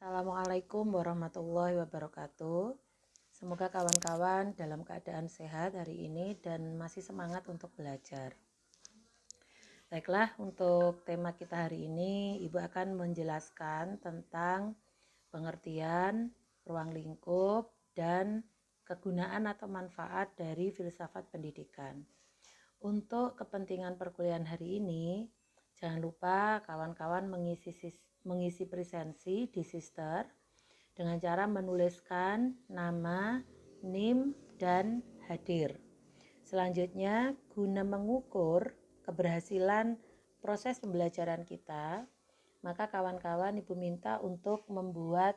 Assalamualaikum warahmatullahi wabarakatuh. Semoga kawan-kawan dalam keadaan sehat hari ini dan masih semangat untuk belajar. Baiklah, untuk tema kita hari ini, Ibu akan menjelaskan tentang pengertian, ruang lingkup, dan kegunaan atau manfaat dari filsafat pendidikan. Untuk kepentingan perkuliahan hari ini, jangan lupa kawan-kawan mengisi presensi di Sister dengan cara menuliskan nama, NIM, dan hadir. Selanjutnya, guna mengukur keberhasilan proses pembelajaran kita, maka kawan-kawan Ibu minta untuk membuat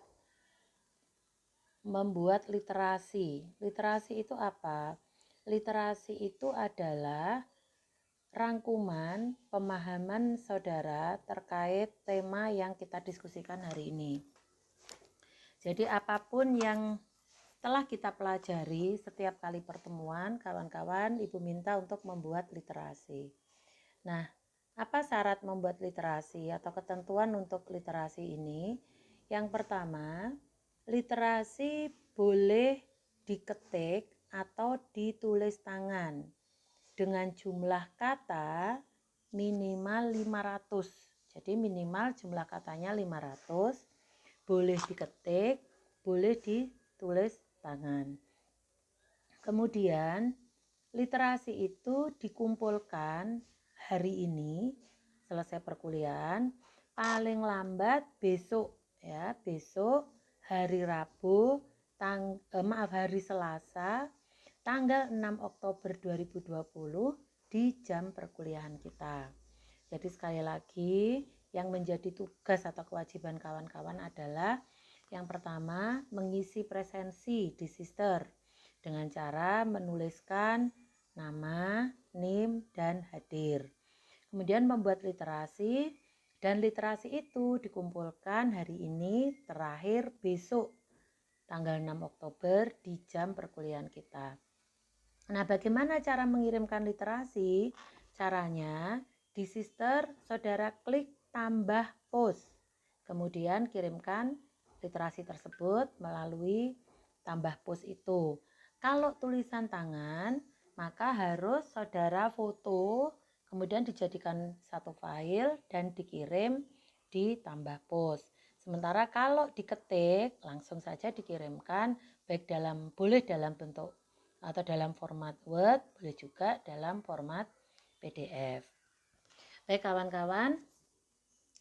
literasi. Literasi itu apa? Literasi itu adalah rangkuman pemahaman saudara terkait tema yang kita diskusikan hari ini. Jadi apapun yang telah kita pelajari setiap kali pertemuan, kawan-kawan Ibu minta untuk membuat literasi. Nah, apa syarat membuat literasi atau ketentuan untuk literasi ini? Yang pertama, literasi boleh diketik atau ditulis tangan dengan jumlah kata minimal 500. Jadi minimal jumlah katanya 500, boleh diketik, boleh ditulis tangan. Kemudian literasi itu dikumpulkan hari ini selesai perkuliahan, paling lambat besok ya, besok hari Rabu, hari Selasa tanggal 6 Oktober 2020 di jam perkuliahan kita. Jadi sekali lagi, yang menjadi tugas atau kewajiban kawan-kawan adalah yang pertama, mengisi presensi di Sister dengan cara menuliskan nama, NIM, dan hadir. Kemudian membuat literasi, dan literasi itu dikumpulkan hari ini terakhir besok tanggal 6 Oktober di jam perkuliahan kita. Nah, bagaimana cara mengirimkan literasi? Caranya di Sister saudara klik tambah post, kemudian kirimkan literasi tersebut melalui tambah post itu. Kalau tulisan tangan, maka harus saudara foto, kemudian dijadikan satu file dan dikirim di tambah post. Sementara kalau diketik, langsung saja dikirimkan, boleh dalam bentuk atau dalam format Word, boleh juga dalam format PDF. Baik kawan-kawan,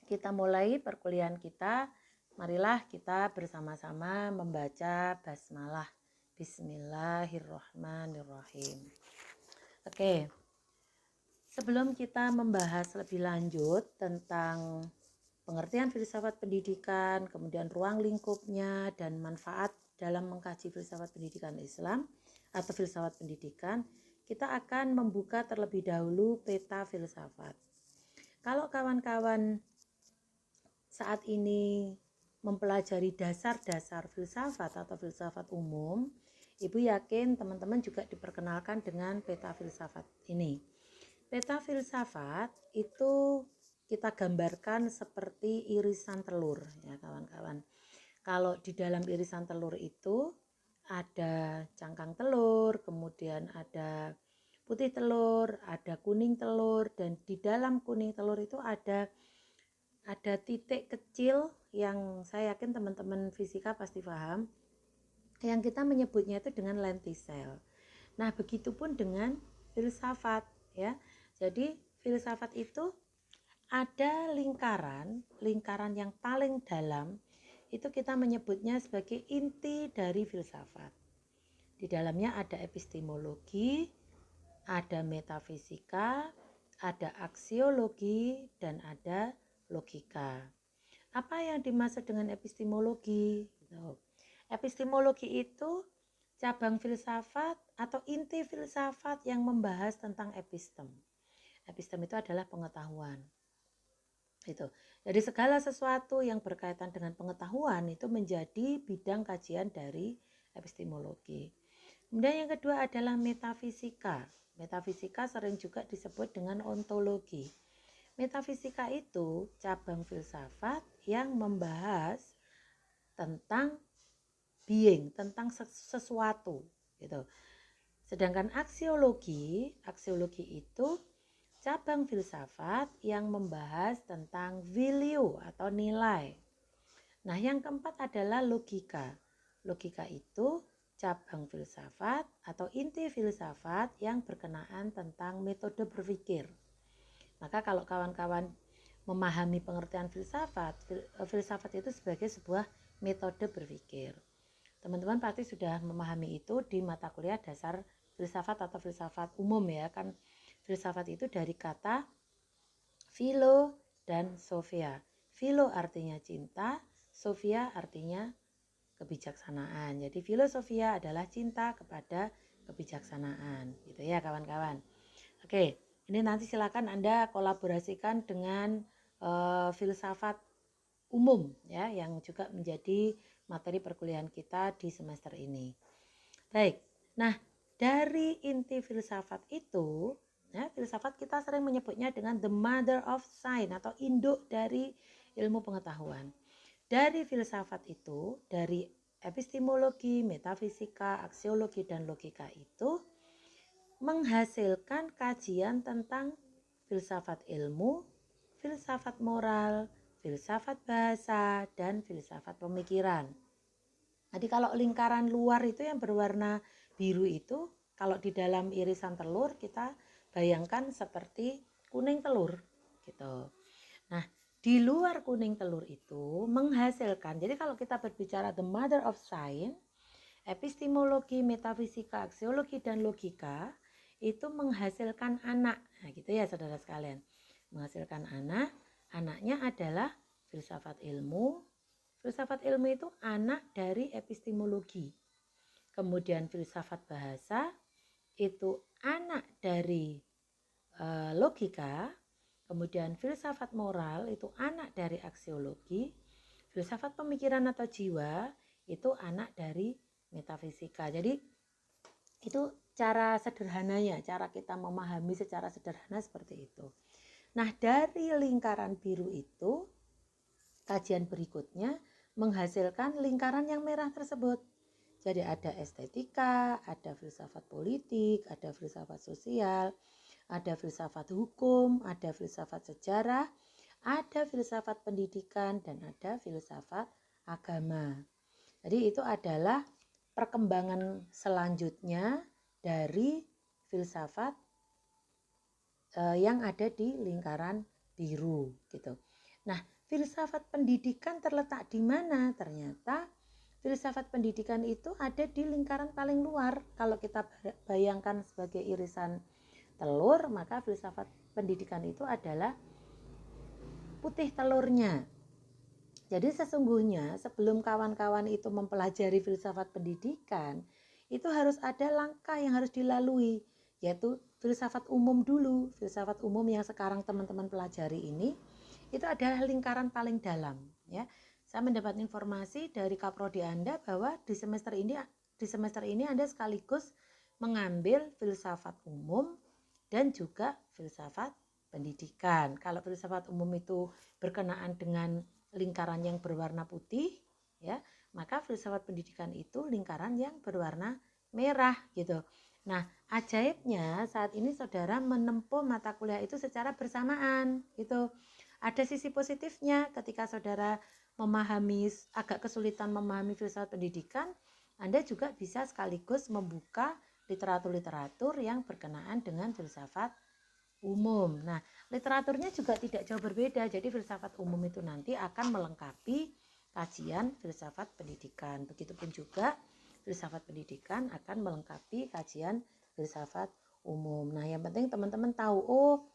kita mulai perkuliahan kita. Marilah kita bersama-sama membaca basmalah. Bismillahirrahmanirrahim. Oke, sebelum kita membahas lebih lanjut tentang pengertian filsafat pendidikan, kemudian ruang lingkupnya, dan manfaat dalam mengkaji filsafat pendidikan Islam atau filsafat pendidikan, kita akan membuka terlebih dahulu peta filsafat. Kalau kawan-kawan saat ini mempelajari dasar-dasar filsafat atau filsafat umum, Ibu yakin teman-teman juga diperkenalkan dengan peta filsafat ini. Peta filsafat itu kita gambarkan seperti irisan telur ya kawan-kawan. Kalau di dalam irisan telur itu ada cangkang telur, kemudian ada putih telur, ada kuning telur, dan di dalam kuning telur itu ada titik kecil yang saya yakin teman-teman fisika pasti paham, yang kita menyebutnya itu dengan lentisel. Nah, begitupun dengan filsafat ya. Jadi filsafat itu ada lingkaran yang paling dalam, itu kita menyebutnya sebagai inti dari filsafat. Di dalamnya ada epistemologi, ada metafisika, ada aksiologi, dan ada logika. Apa yang dimaksud dengan epistemologi? Epistemologi itu cabang filsafat atau inti filsafat yang membahas tentang epistem. Epistem itu adalah pengetahuan. Itu. Jadi segala sesuatu yang berkaitan dengan pengetahuan itu menjadi bidang kajian dari epistemologi. Kemudian yang kedua adalah metafisika. Metafisika sering juga disebut dengan ontologi. Metafisika itu cabang filsafat yang membahas tentang being, tentang sesuatu gitu. Sedangkan aksiologi itu cabang filsafat yang membahas tentang value atau nilai. Nah, yang keempat adalah logika. Logika itu cabang filsafat atau inti filsafat yang berkenaan tentang metode berpikir. Maka kalau kawan-kawan memahami pengertian filsafat, filsafat itu sebagai sebuah metode berpikir. Teman-teman pasti sudah memahami itu di mata kuliah dasar filsafat atau filsafat umum ya kan. Filsafat itu dari kata philo dan sophia. Philo artinya cinta, sophia artinya kebijaksanaan. Jadi filosofia adalah cinta kepada kebijaksanaan, gitu ya kawan-kawan. Oke, ini nanti silakan Anda kolaborasikan dengan filsafat umum ya yang juga menjadi materi perkuliahan kita di semester ini. Baik. Nah, dari inti filsafat itu, ya, filsafat kita sering menyebutnya dengan the mother of science atau induk dari ilmu pengetahuan. Dari filsafat itu, dari epistemologi, metafisika, aksiologi, dan logika itu menghasilkan kajian tentang filsafat ilmu, filsafat moral, filsafat bahasa, dan filsafat pemikiran. Jadi kalau lingkaran luar itu yang berwarna biru itu, kalau di dalam irisan telur kita bayangkan seperti kuning telur gitu. Nah, di luar kuning telur itu menghasilkan, jadi kalau kita berbicara the mother of science, epistemologi, metafisika, aksiologi, dan logika itu menghasilkan anak. Nah gitu ya saudara sekalian, menghasilkan anak, anaknya adalah filsafat ilmu. Filsafat ilmu itu anak dari epistemologi. Kemudian filsafat bahasa itu anak dari logika. Kemudian filsafat moral itu anak dari aksiologi. Filsafat pemikiran atau jiwa itu anak dari metafisika. Jadi itu cara sederhananya, cara kita memahami secara sederhana seperti itu. Nah, dari lingkaran biru itu kajian berikutnya menghasilkan lingkaran yang merah tersebut. Jadi ada estetika, ada filsafat politik, ada filsafat sosial, ada filsafat hukum, ada filsafat sejarah, ada filsafat pendidikan, dan ada filsafat agama. Jadi itu adalah perkembangan selanjutnya dari filsafat yang ada di lingkaran biru gitu. Nah, filsafat pendidikan terletak di mana? Ternyata filsafat pendidikan itu ada di lingkaran paling luar. Kalau kita bayangkan sebagai irisan telur, maka filsafat pendidikan itu adalah putih telurnya. Jadi sesungguhnya sebelum kawan-kawan itu mempelajari filsafat pendidikan, itu harus ada langkah yang harus dilalui, yaitu filsafat umum dulu. Filsafat umum yang sekarang teman-teman pelajari ini, itu adalah lingkaran paling dalam. Ya, saya mendapat informasi dari kaprodi Anda bahwa di semester ini Anda sekaligus mengambil filsafat umum dan juga filsafat pendidikan. Kalau filsafat umum itu berkenaan dengan lingkaran yang berwarna putih, ya, maka filsafat pendidikan itu lingkaran yang berwarna merah gitu. Nah, ajaibnya saat ini saudara menempuh mata kuliah itu secara bersamaan gitu. Ada sisi positifnya ketika saudara agak kesulitan memahami filsafat pendidikan, Anda juga bisa sekaligus membuka literatur-literatur yang berkenaan dengan filsafat umum. Nah, literaturnya juga tidak jauh berbeda. Jadi filsafat umum itu nanti akan melengkapi kajian filsafat pendidikan. Begitupun juga filsafat pendidikan akan melengkapi kajian filsafat umum. Nah, yang penting teman-teman tahu, oh,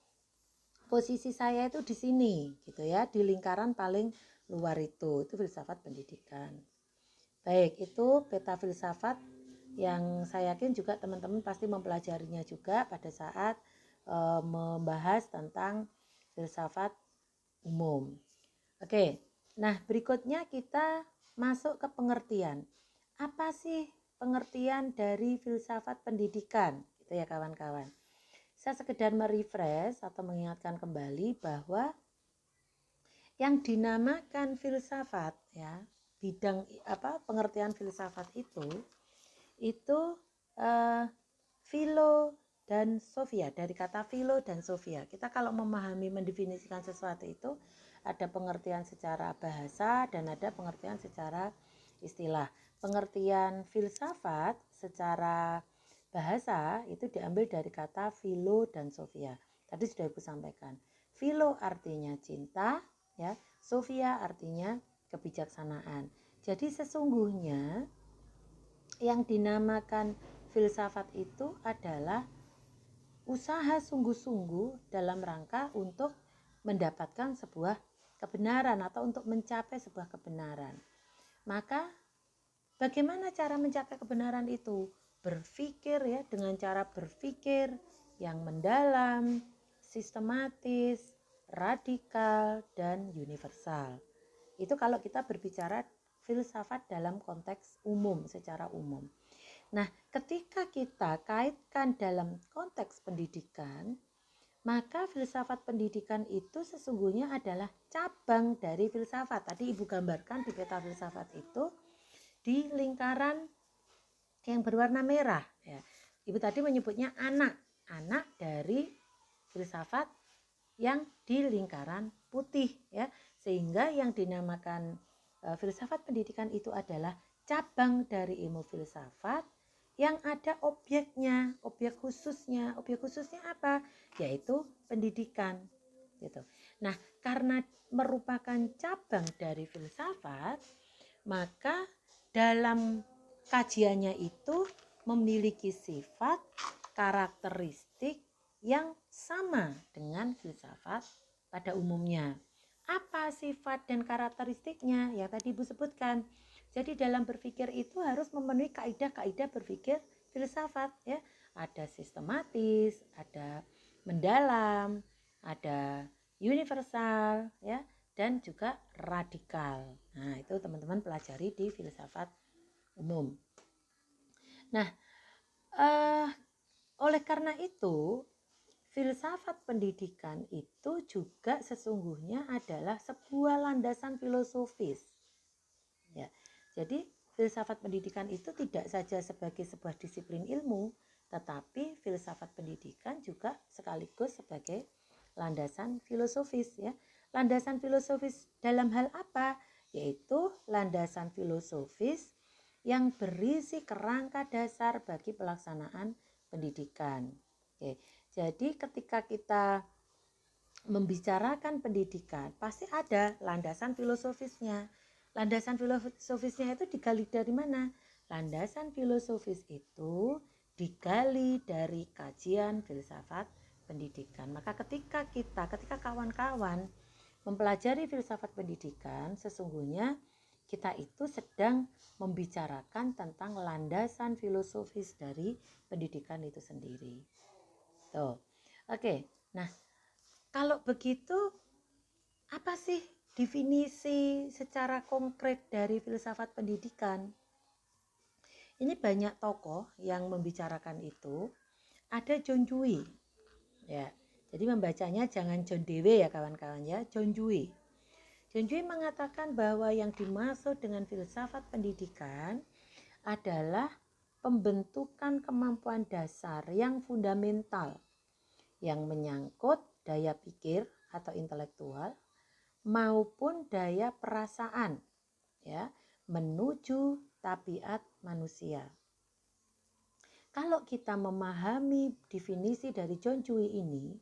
posisi saya itu di sini gitu ya, di lingkaran paling luar itu filsafat pendidikan. Baik, itu peta filsafat yang saya yakin juga teman-teman pasti mempelajarinya juga pada saat membahas tentang filsafat umum. Oke, nah berikutnya kita masuk ke pengertian. Apa sih pengertian dari filsafat pendidikan? Gitu ya kawan-kawan. Saya sekedar merefresh atau mengingatkan kembali bahwa yang dinamakan filsafat ya, bidang pengertian filsafat itu Philo dan Sophia, dari kata Philo dan Sophia. Kita kalau memahami, mendefinisikan sesuatu itu ada pengertian secara bahasa dan ada pengertian secara istilah. Pengertian filsafat secara bahasa itu diambil dari kata Philo dan Sophia. Tadi sudah Ibu sampaikan. Philo artinya cinta, ya. Sophia artinya kebijaksanaan. Jadi sesungguhnya yang dinamakan filsafat itu adalah usaha sungguh-sungguh dalam rangka untuk mendapatkan sebuah kebenaran atau untuk mencapai sebuah kebenaran. Maka bagaimana cara mencapai kebenaran itu? Berpikir, ya, dengan cara berpikir yang mendalam, sistematis, radikal, dan universal. Itu kalau kita berbicara filsafat dalam konteks umum, secara umum. Nah, ketika kita kaitkan dalam konteks pendidikan, maka filsafat pendidikan itu sesungguhnya adalah cabang dari filsafat. Tadi Ibu gambarkan di peta filsafat itu di lingkaran yang berwarna merah, ya. Ibu tadi menyebutnya anak dari filsafat yang di lingkaran putih, ya. Sehingga yang dinamakan filsafat pendidikan itu adalah cabang dari ilmu filsafat yang ada objeknya, objek khususnya. Objek khususnya apa? Yaitu pendidikan, gitu. Nah, karena merupakan cabang dari filsafat, maka dalam kajiannya itu memiliki sifat karakteristik yang sama dengan filsafat pada umumnya. Apa sifat dan karakteristiknya? Ya tadi Ibu sebutkan. Jadi dalam berpikir itu harus memenuhi kaidah-kaidah berpikir filsafat, ya. Ada sistematis, ada mendalam, ada universal, ya, dan juga radikal. Nah, itu teman-teman pelajari di filsafat umum. Nah, oleh karena itu, filsafat pendidikan itu juga sesungguhnya adalah sebuah landasan filosofis. Ya, jadi filsafat pendidikan itu tidak saja sebagai sebuah disiplin ilmu, tetapi filsafat pendidikan juga sekaligus sebagai landasan filosofis, ya. Landasan filosofis dalam hal apa? Yaitu landasan filosofis yang berisi kerangka dasar bagi pelaksanaan pendidikan. Oke, jadi ketika kita membicarakan pendidikan, pasti ada landasan filosofisnya. Landasan filosofisnya itu digali dari mana? Landasan filosofis itu digali dari kajian filsafat pendidikan. Maka ketika kawan-kawan mempelajari filsafat pendidikan, sesungguhnya kita itu sedang membicarakan tentang landasan filosofis dari pendidikan itu sendiri. Tuh. Oke. Nah, kalau begitu, apa sih definisi secara konkret dari filsafat pendidikan? Ini banyak tokoh yang membicarakan itu. Ada John Dewey, ya. Jadi membacanya jangan John Dewey ya kawan-kawan, ya. John Dewey. John Dewey mengatakan bahwa yang dimaksud dengan filsafat pendidikan adalah pembentukan kemampuan dasar yang fundamental yang menyangkut daya pikir atau intelektual maupun daya perasaan, ya, menuju tabiat manusia. Kalau kita memahami definisi dari John Dewey ini,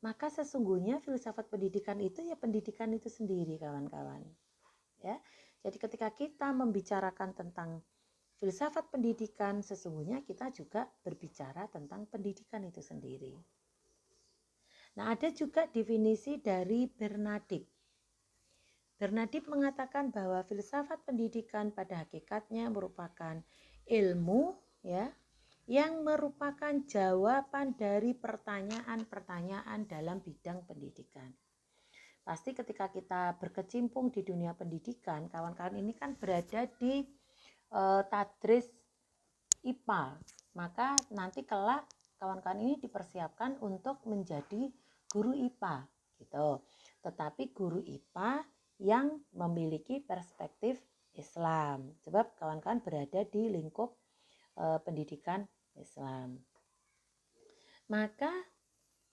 maka sesungguhnya filsafat pendidikan itu ya pendidikan itu sendiri, kawan-kawan. Ya. Jadi ketika kita membicarakan tentang filsafat pendidikan, sesungguhnya kita juga berbicara tentang pendidikan itu sendiri. Nah, ada juga definisi dari Bernardin. Bernardin mengatakan bahwa filsafat pendidikan pada hakikatnya merupakan ilmu, ya, yang merupakan jawaban dari pertanyaan-pertanyaan dalam bidang pendidikan. Pasti ketika kita berkecimpung di dunia pendidikan, kawan-kawan ini kan berada di tadris IPA, maka nanti kelak kawan-kawan ini dipersiapkan untuk menjadi guru IPA, gitu. Tetapi guru IPA yang memiliki perspektif Islam. Sebab kawan-kawan berada di lingkup pendidikan Islam. Maka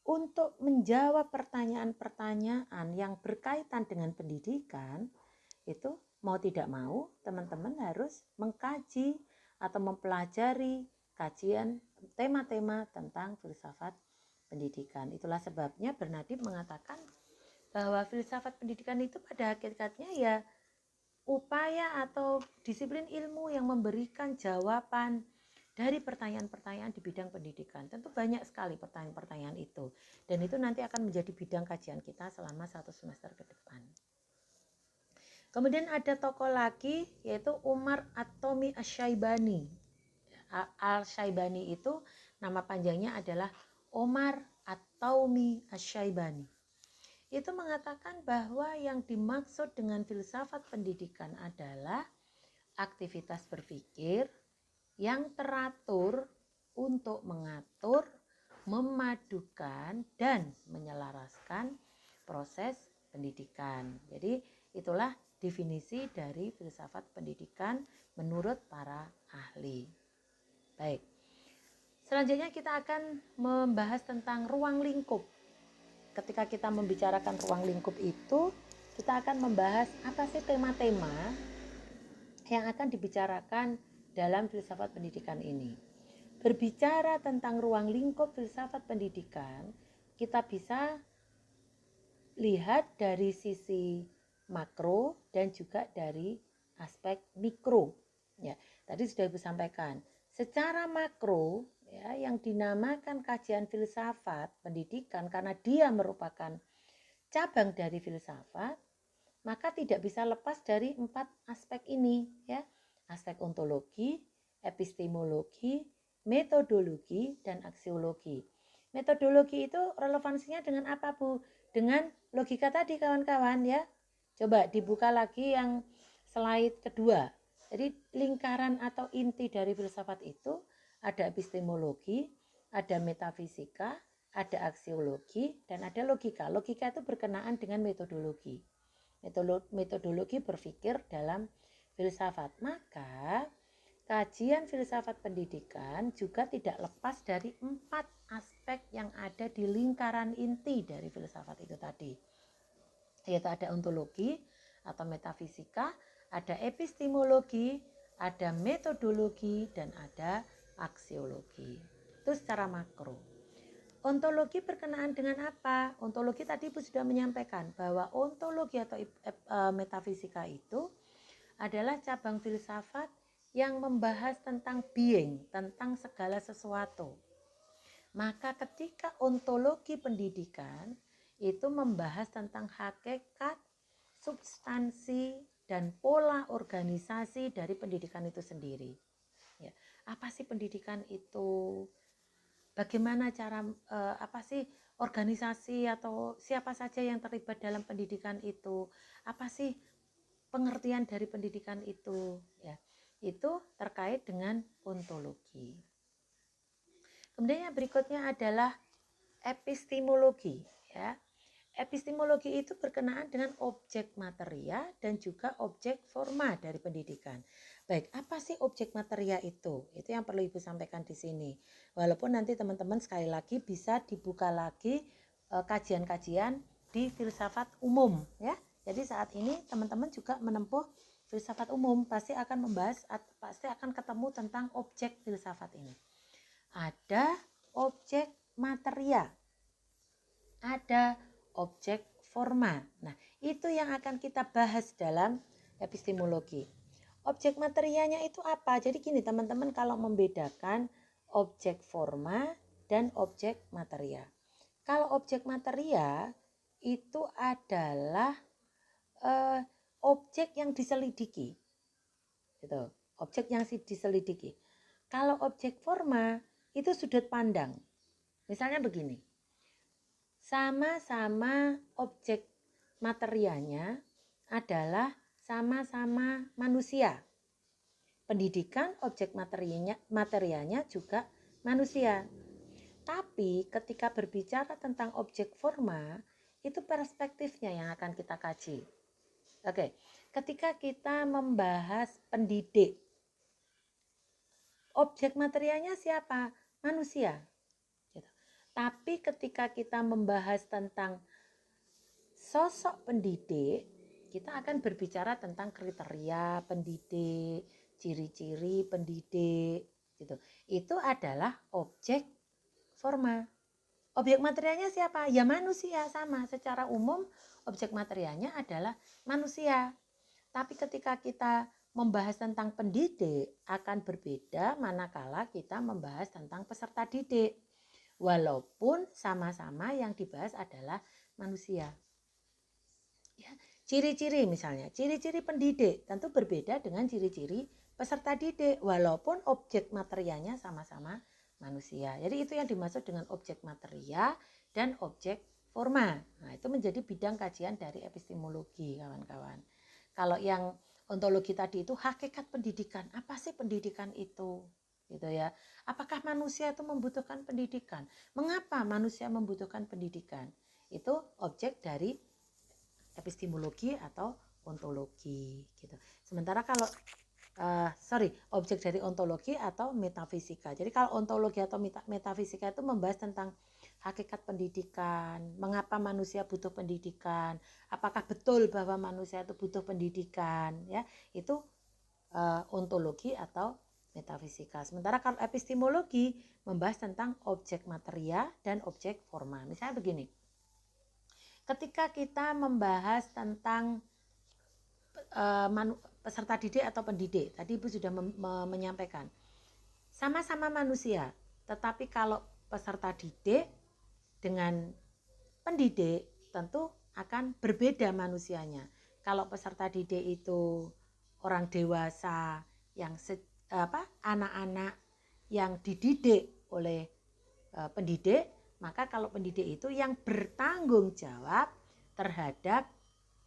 untuk menjawab pertanyaan-pertanyaan yang berkaitan dengan pendidikan, itu mau tidak mau teman-teman harus mengkaji atau mempelajari kajian tema-tema tentang filsafat pendidikan. Itulah sebabnya Bernadette mengatakan bahwa filsafat pendidikan itu pada hakikatnya ya upaya atau disiplin ilmu yang memberikan jawaban dari pertanyaan-pertanyaan di bidang pendidikan. Tentu banyak sekali pertanyaan-pertanyaan itu. Dan itu nanti akan menjadi bidang kajian kita selama 1 semester ke depan. Kemudian ada tokoh lagi yaitu Umar At-Tomi Asy-Syaibani. Al-Syaibani itu nama panjangnya adalah Umar At-Tomi Asy-Syaibani. Itu mengatakan bahwa yang dimaksud dengan filsafat pendidikan adalah aktivitas berpikir yang teratur untuk mengatur, memadukan, dan menyelaraskan proses pendidikan. Jadi itulah definisi dari filsafat pendidikan menurut para ahli. Baik, selanjutnya kita akan membahas tentang ruang lingkup. Ketika kita membicarakan ruang lingkup itu, kita akan membahas apa sih tema-tema yang akan dibicarakan dalam filsafat pendidikan ini. Berbicara tentang ruang lingkup filsafat pendidikan, kita bisa lihat dari sisi makro dan juga dari aspek mikro. Ya, tadi sudah Ibu sampaikan. Secara makro, ya, yang dinamakan kajian filsafat pendidikan karena dia merupakan cabang dari filsafat, maka tidak bisa lepas dari 4 aspek ini, ya. Aspek ontologi, epistemologi, metodologi, dan aksiologi. Metodologi itu relevansinya dengan apa, Bu? Dengan logika tadi, kawan-kawan, ya. Coba dibuka lagi yang slide kedua. Jadi lingkaran atau inti dari filsafat itu ada epistemologi, ada metafisika, ada aksiologi, dan ada logika. Logika itu berkenaan dengan metodologi. Metodologi berpikir dalam filsafat. Maka kajian filsafat pendidikan juga tidak lepas dari 4 aspek yang ada di lingkaran inti dari filsafat itu tadi, yaitu ada ontologi atau metafisika, ada epistemologi, ada metodologi, dan ada aksiologi. Itu secara makro. Ontologi berkenaan dengan apa? Ontologi tadi Ibu sudah menyampaikan bahwa ontologi atau metafisika itu adalah cabang filsafat yang membahas tentang being, tentang segala sesuatu. Maka ketika ontologi pendidikan itu membahas tentang hakikat, substansi, dan pola organisasi dari pendidikan itu sendiri. Ya, apa sih pendidikan itu? Bagaimana cara apa sih organisasi atau siapa saja yang terlibat dalam pendidikan itu? Apa sih pengertian dari pendidikan itu? Ya, itu terkait dengan ontologi. Kemudian yang berikutnya adalah epistemologi, ya. Epistemologi itu berkenaan dengan objek materia dan juga objek forma dari pendidikan. Baik, apa sih objek materia itu? Itu yang perlu Ibu sampaikan di sini. Walaupun nanti teman-teman sekali lagi bisa dibuka lagi kajian-kajian di filsafat umum, ya. Jadi saat ini teman-teman juga menempuh filsafat umum, pasti akan membahas, pasti akan ketemu tentang objek filsafat ini. Ada objek materia, ada objek forma. Nah, itu yang akan kita bahas dalam epistemologi. Objek materianya itu apa? Jadi gini teman-teman, kalau membedakan objek forma dan objek materia. Kalau objek materia itu adalah objek yang diselidiki. Gitu. Objek yang diselidiki. Kalau objek forma itu sudut pandang. Misalnya begini. Sama-sama objek materianya adalah sama-sama manusia. Pendidikan objek materianya juga manusia. Tapi ketika berbicara tentang objek forma, itu perspektifnya yang akan kita kaji. Oke, ketika kita membahas pendidik, objek materialnya siapa? Manusia. Gitu. Tapi ketika kita membahas tentang sosok pendidik, kita akan berbicara tentang kriteria pendidik, ciri-ciri pendidik, gitu. Itu adalah objek forma. Objek materialnya siapa? Ya manusia, sama. Secara umum objek materialnya adalah manusia. Tapi ketika kita membahas tentang pendidik akan berbeda manakala kita membahas tentang peserta didik. Walaupun sama-sama yang dibahas adalah manusia. Ya, ciri-ciri misalnya, ciri-ciri pendidik tentu berbeda dengan ciri-ciri peserta didik walaupun objek materialnya sama-sama manusia. Jadi itu yang dimaksud dengan objek materia dan objek forma. Nah, itu menjadi bidang kajian dari epistemologi, kawan-kawan. Kalau yang ontologi tadi itu hakikat pendidikan. Apa sih pendidikan itu? Gitu ya. Apakah manusia itu membutuhkan pendidikan? Mengapa manusia membutuhkan pendidikan? Itu objek dari epistemologi atau ontologi gitu. Sementara kalau objek dari ontologi atau metafisika. Jadi kalau ontologi atau metafisika itu membahas tentang hakikat pendidikan, mengapa manusia butuh pendidikan, apakah betul bahwa manusia itu butuh pendidikan, ya itu ontologi atau metafisika. Sementara kalau epistemologi membahas tentang objek materia dan objek forma. Misalnya begini, ketika kita membahas tentang peserta didik atau pendidik, tadi Ibu sudah menyampaikan sama-sama manusia, tetapi kalau peserta didik dengan pendidik tentu akan berbeda manusianya. Kalau peserta didik itu orang dewasa yang anak-anak yang dididik oleh pendidik, maka kalau pendidik itu yang bertanggung jawab terhadap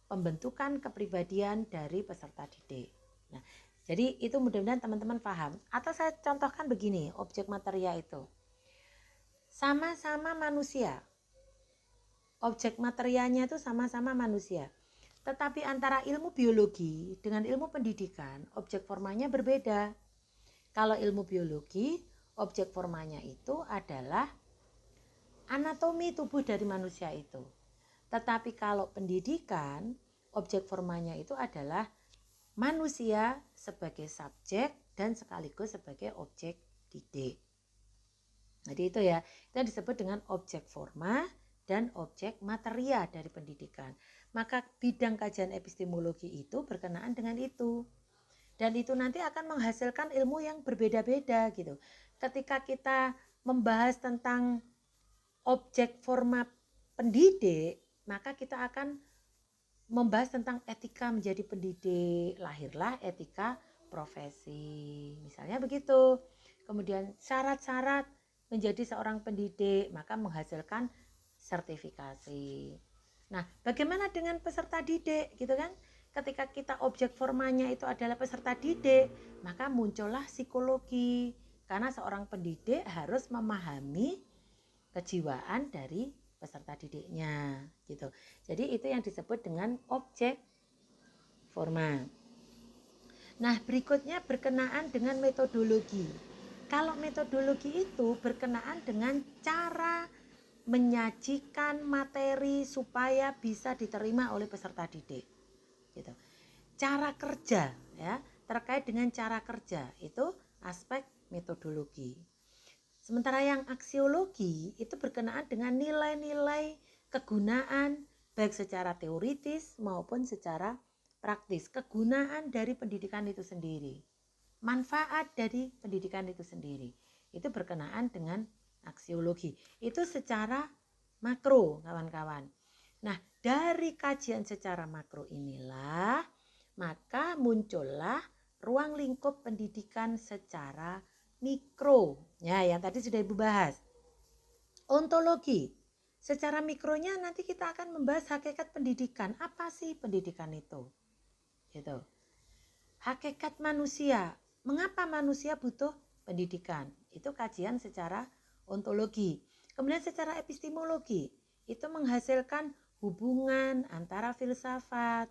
pembentukan kepribadian dari peserta didik. Nah, jadi itu mudah-mudahan teman-teman paham. Atau saya contohkan begini, objek materia itu sama-sama manusia. Objek materianya itu sama-sama manusia. Tetapi antara ilmu biologi dengan ilmu pendidikan, objek formanya berbeda. Kalau ilmu biologi, objek formanya itu adalah anatomi tubuh dari manusia itu. Tetapi kalau pendidikan, objek formanya itu adalah manusia sebagai subjek dan sekaligus sebagai objek didik. Jadi itu ya, itu disebut dengan objek forma dan objek materia dari pendidikan. Maka bidang kajian epistemologi itu berkenaan dengan itu. Dan itu nanti akan menghasilkan ilmu yang berbeda-beda gitu. Ketika kita membahas tentang objek forma pendidik, maka kita akan membahas tentang etika menjadi pendidik, lahirlah etika profesi, misalnya begitu. Kemudian syarat-syarat menjadi seorang pendidik, maka menghasilkan sertifikasi. Nah, bagaimana dengan peserta didik gitu kan? Ketika kita objek formanya itu adalah peserta didik, maka muncullah psikologi. Karena seorang pendidik harus memahami kejiwaan dari peserta didiknya gitu. Jadi itu yang disebut dengan objek forma. Nah, berikutnya berkenaan dengan metodologi. Kalau metodologi itu berkenaan dengan cara menyajikan materi supaya bisa diterima oleh peserta didik. Gitu. Cara kerja ya, terkait dengan cara kerja itu aspek metodologi. Sementara yang aksiologi itu berkenaan dengan nilai-nilai kegunaan baik secara teoritis maupun secara praktis, kegunaan dari pendidikan itu sendiri, manfaat dari pendidikan itu sendiri. Itu berkenaan dengan aksiologi. Itu secara makro, kawan-kawan. Nah, dari kajian secara makro inilah maka muncullah ruang lingkup pendidikan secara mikro. Ya, yang tadi sudah Ibu bahas. Ontologi. Secara mikronya nanti kita akan membahas hakikat pendidikan. Apa sih pendidikan itu? Gitu. Hakikat manusia. Mengapa manusia butuh pendidikan? Itu kajian secara ontologi. Kemudian secara epistemologi, itu menghasilkan hubungan antara filsafat,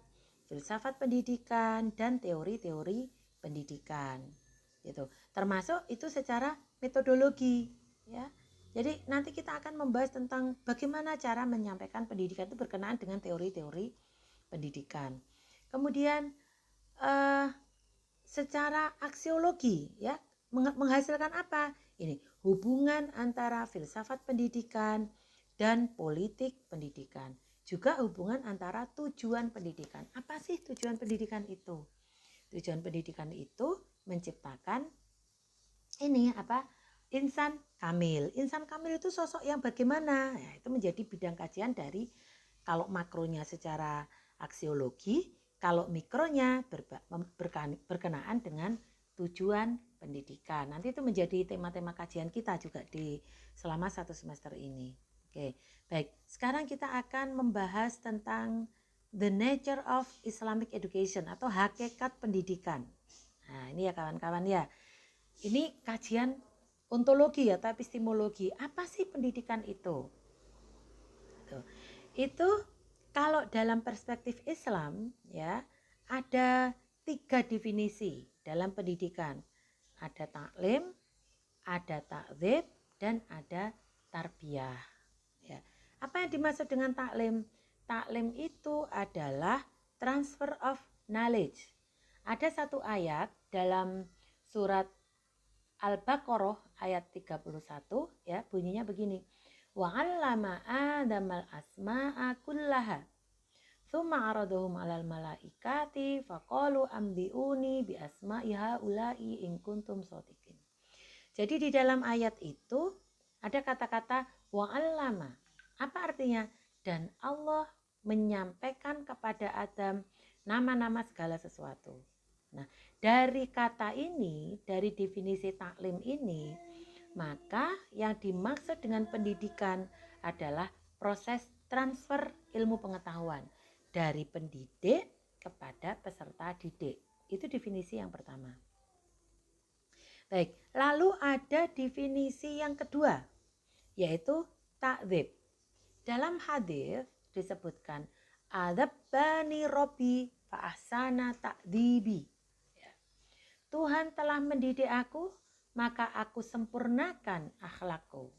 filsafat pendidikan, dan teori-teori pendidikan. Gitu. Termasuk itu secara metodologi, ya. Jadi nanti kita akan membahas tentang bagaimana cara menyampaikan pendidikan itu berkenaan dengan teori-teori pendidikan. Kemudian secara aksiologi, ya, menghasilkan apa? Ini hubungan antara filsafat pendidikan dan politik pendidikan. Juga hubungan antara tujuan pendidikan. Apa sih tujuan pendidikan itu? Tujuan pendidikan itu menciptakan insan kamil. Insan kamil itu sosok yang bagaimana? Ya, itu menjadi bidang kajian dari kalau makronya secara aksiologi, kalau mikronya berkenaan dengan tujuan pendidikan. Nanti itu menjadi tema-tema kajian kita juga di selama 1 semester ini. Oke, baik. Sekarang kita akan membahas tentang the nature of Islamic education atau hakikat pendidikan. Nah, ini ya kawan-kawan ya. Ini kajian ontologi atau epistemologi. Apa sih pendidikan itu? Itu kalau dalam perspektif Islam, ya, ada 3 definisi dalam pendidikan. Ada taklim, ada ta'dzib, dan ada tarbiyah. Ya. Apa yang dimaksud dengan taklim? Taklim itu adalah transfer of knowledge. Ada satu ayat dalam surat Al-Baqarah ayat 31, ya, bunyinya begini. Wa 'allama Adamal asma'a kullaha. Tsumma 'aradahum 'alal malaikati faqalu ambiuni bi asma'i haula'i in kuntum shodiqin. Jadi di dalam ayat itu ada kata-kata wa 'allama. Apa artinya? Dan Allah menyampaikan kepada Adam nama-nama segala sesuatu. Nah, dari kata ini, dari definisi taklim ini, maka yang dimaksud dengan pendidikan adalah proses transfer ilmu pengetahuan dari pendidik kepada peserta didik. Itu definisi yang pertama. Baik, lalu ada definisi yang kedua, yaitu ta'dzib. Dalam hadis disebutkan adzabani robbi fa ahsana ta'dzibi. Tuhan telah mendidik aku, maka aku sempurnakan akhlakku.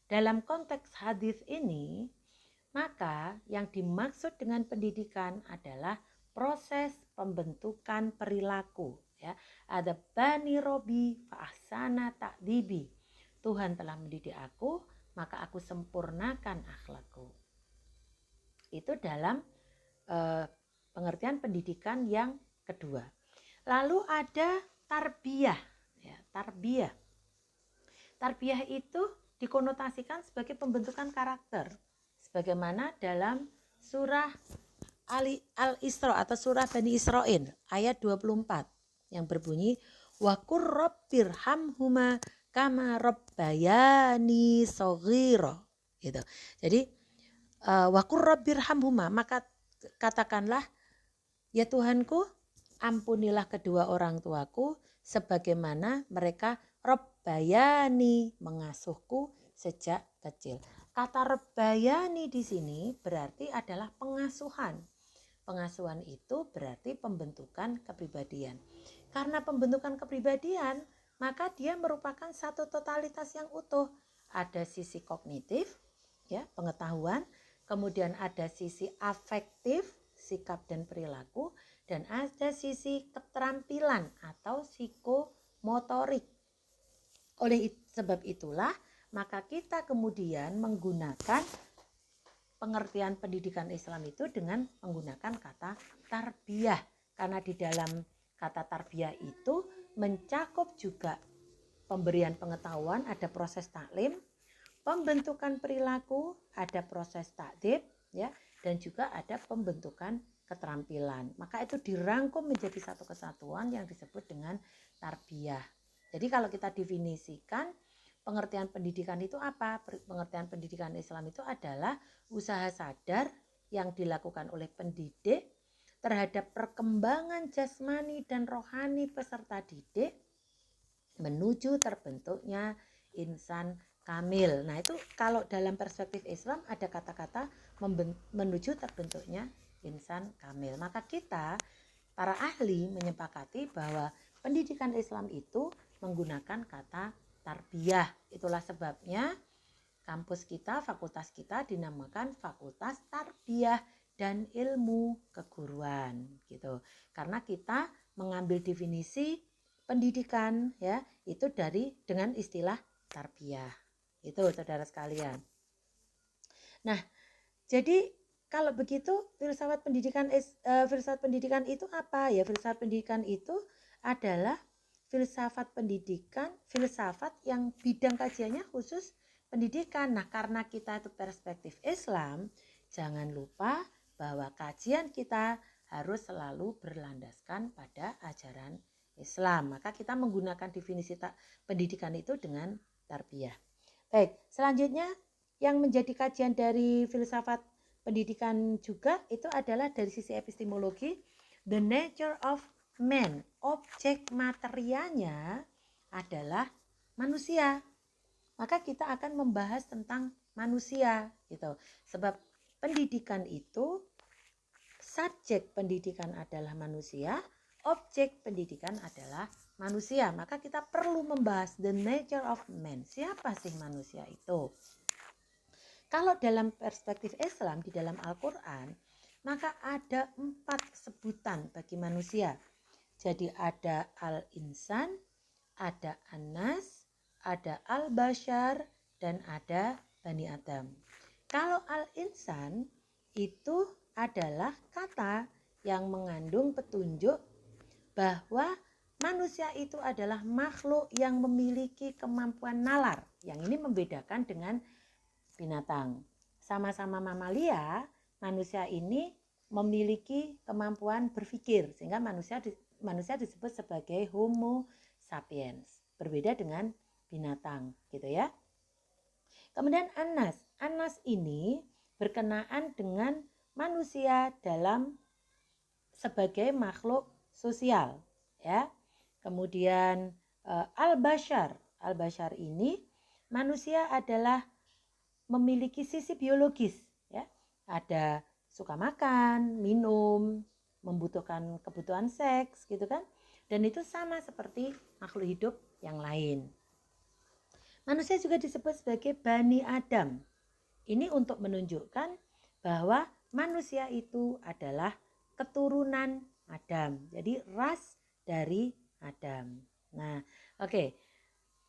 Dalam konteks hadis ini, maka yang dimaksud dengan pendidikan adalah proses pembentukan perilaku. Ya, ada bani robi fa ahsana ta'dibi. Tuhan telah mendidik aku, maka aku sempurnakan akhlakku. Itu dalam pengertian pendidikan yang kedua. Lalu ada tarbiyah. Ya, tarbiyah. Tarbiyah itu dikonotasikan sebagai pembentukan karakter. Sebagaimana dalam surah Al-Isra atau surah Bani Israil ayat 24 yang berbunyi wa qur rabbirhamhuma kama rabbayani shaghira gitu. Jadi wa qur rabbirhamhuma, maka katakanlah, ya Tuhanku, ampunilah kedua orang tuaku sebagaimana mereka rabbayani, mengasuhku sejak kecil. Kata rabbayani di sini berarti adalah pengasuhan. Pengasuhan itu berarti pembentukan kepribadian. Karena pembentukan kepribadian, maka dia merupakan satu totalitas yang utuh. Ada sisi kognitif, ya, pengetahuan, kemudian ada sisi afektif, sikap dan perilaku, dan ada sisi keterampilan atau psikomotorik. Oleh sebab itulah, maka kita kemudian menggunakan pengertian pendidikan Islam itu dengan menggunakan kata tarbiyah. Karena di dalam kata tarbiyah itu mencakup juga pemberian pengetahuan, ada proses taklim, pembentukan perilaku, ada proses ta'dzib, ya, dan juga ada pembentukan keterampilan. Maka itu dirangkum menjadi satu kesatuan yang disebut dengan tarbiyah. Jadi kalau kita definisikan pengertian pendidikan itu apa? Pengertian pendidikan Islam itu adalah usaha sadar yang dilakukan oleh pendidik terhadap perkembangan jasmani dan rohani peserta didik menuju terbentuknya insan kamil. Nah, itu kalau dalam perspektif Islam ada kata-kata menuju terbentuknya insan kamil. Maka kita para ahli menyepakati bahwa pendidikan Islam itu menggunakan kata tarbiyah. Itulah sebabnya kampus kita, fakultas kita dinamakan Fakultas Tarbiyah dan Ilmu Keguruan gitu. Karena kita mengambil definisi pendidikan ya, itu dengan istilah tarbiyah. Itu saudara sekalian. Nah, jadi kalau begitu filsafat pendidikan itu apa ya? Filsafat pendidikan itu adalah filsafat yang bidang kajiannya khusus pendidikan. Nah, karena kita itu perspektif Islam, jangan lupa bahwa kajian kita harus selalu berlandaskan pada ajaran Islam. Maka kita menggunakan definisi pendidikan itu dengan tarbiyah. Baik, selanjutnya yang menjadi kajian dari filsafat pendidikan juga itu adalah dari sisi epistemologi, the nature of man. Objek materianya adalah manusia. Maka kita akan membahas tentang manusia gitu. Sebab pendidikan itu, subjek pendidikan adalah manusia, objek pendidikan adalah manusia. Maka kita perlu membahas the nature of man. Siapa sih manusia itu? Kalau dalam perspektif Islam di dalam Al-Quran, maka ada 4 sebutan bagi manusia. Jadi ada al-insan, ada an-nas, ada al-bashar, dan ada Bani Adam. Kalau al-insan itu adalah kata yang mengandung petunjuk bahwa manusia itu adalah makhluk yang memiliki kemampuan nalar. Yang ini membedakan dengan binatang. Sama-sama mamalia, manusia ini memiliki kemampuan berpikir sehingga manusia disebut sebagai Homo sapiens. Berbeda dengan binatang, gitu ya. Kemudian Anas. Anas ini berkenaan dengan manusia dalam sebagai makhluk sosial, ya. Kemudian al-bashar. Al-bashar ini manusia adalah memiliki sisi biologis, ya. Ada suka makan, minum, membutuhkan kebutuhan seks, gitu kan? Dan itu sama seperti makhluk hidup yang lain. Manusia juga disebut sebagai Bani Adam. Ini untuk menunjukkan bahwa manusia itu adalah keturunan Adam. Jadi ras dari Adam. Nah, oke.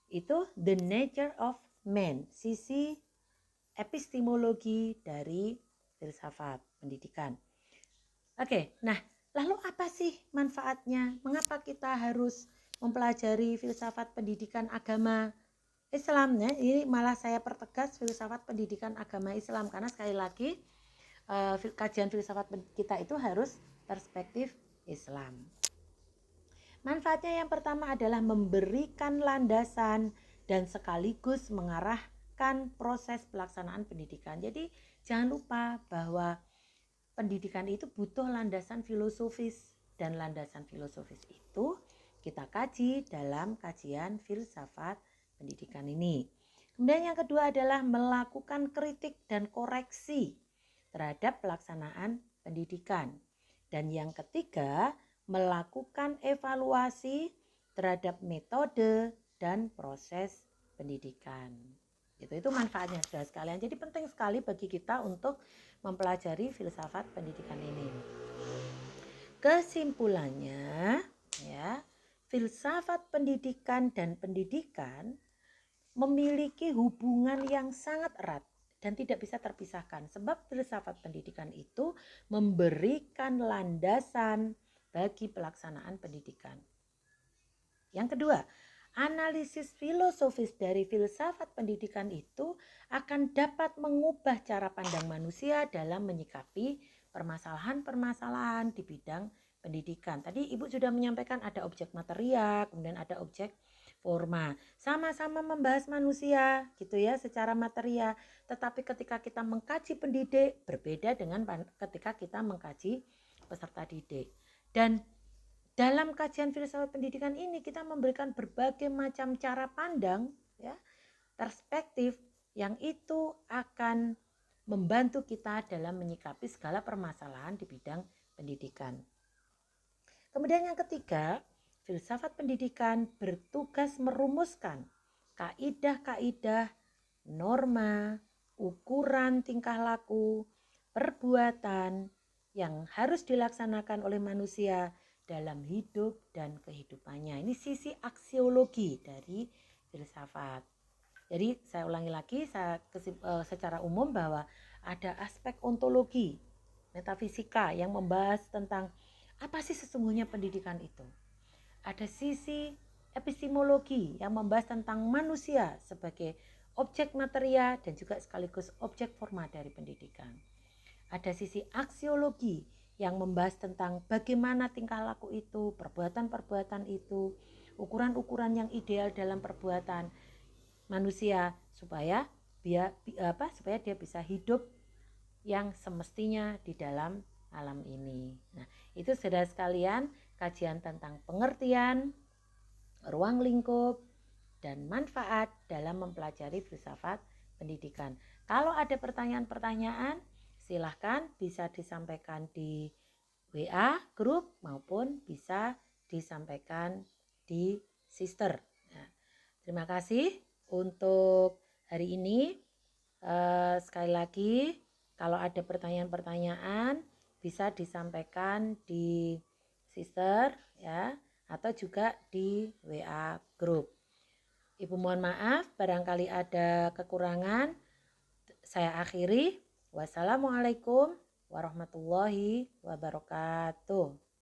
Itu the nature of man, sisi epistemologi dari filsafat pendidikan. Oke, nah lalu apa sih manfaatnya? Mengapa kita harus mempelajari filsafat pendidikan agama Islam? Ya, ini malah saya pertegas filsafat pendidikan agama Islam karena sekali lagi kajian filsafat kita itu harus perspektif Islam. Manfaatnya yang pertama adalah memberikan landasan dan sekaligus mengarahkan proses pelaksanaan pendidikan. Jadi jangan lupa bahwa pendidikan itu butuh landasan filosofis, dan landasan filosofis itu kita kaji dalam kajian filsafat pendidikan ini. Kemudian yang kedua adalah melakukan kritik dan koreksi terhadap pelaksanaan pendidikan. Dan yang ketiga, melakukan evaluasi terhadap metode dan proses pendidikan. Itu manfaatnya saudara sekalian. Jadi penting sekali bagi kita untuk mempelajari filsafat pendidikan ini. Kesimpulannya, ya, filsafat pendidikan dan pendidikan memiliki hubungan yang sangat erat dan tidak bisa terpisahkan, sebab filsafat pendidikan itu memberikan landasan bagi pelaksanaan pendidikan. Yang kedua, analisis filosofis dari filsafat pendidikan itu akan dapat mengubah cara pandang manusia dalam menyikapi permasalahan-permasalahan di bidang pendidikan. Tadi Ibu sudah menyampaikan ada objek materia, kemudian ada objek forma. Sama-sama membahas manusia gitu ya secara materia. Tetapi ketika kita mengkaji pendidik berbeda dengan ketika kita mengkaji peserta didik. Dan dalam kajian filsafat pendidikan ini kita memberikan berbagai macam cara pandang, ya, perspektif yang itu akan membantu kita dalam menyikapi segala permasalahan di bidang pendidikan. Kemudian yang ketiga, filsafat pendidikan bertugas merumuskan kaidah-kaidah, norma, ukuran tingkah laku, perbuatan yang harus dilaksanakan oleh manusia dalam hidup dan kehidupannya. Ini sisi aksiologi dari filsafat. Jadi saya ulangi lagi secara umum bahwa ada aspek ontologi, metafisika yang membahas tentang apa sih sesungguhnya pendidikan itu. Ada sisi epistemologi yang membahas tentang manusia sebagai objek materia dan juga sekaligus objek forma dari pendidikan. Ada sisi aksiologi yang membahas tentang bagaimana tingkah laku itu, perbuatan-perbuatan itu, ukuran-ukuran yang ideal dalam perbuatan manusia supaya dia bisa hidup yang semestinya di dalam alam ini. Nah, itu saudara sekalian, kajian tentang pengertian, ruang lingkup, dan manfaat dalam mempelajari filsafat pendidikan. Kalau ada pertanyaan-pertanyaan, silahkan bisa disampaikan di WA grup maupun bisa disampaikan di Sister. Nah, terima kasih untuk hari ini. Sekali lagi, kalau ada pertanyaan-pertanyaan bisa disampaikan di Sister ya, atau juga di WA grup. Ibu mohon maaf barangkali ada kekurangan. Saya akhiri. Wassalamualaikum warahmatullahi wabarakatuh.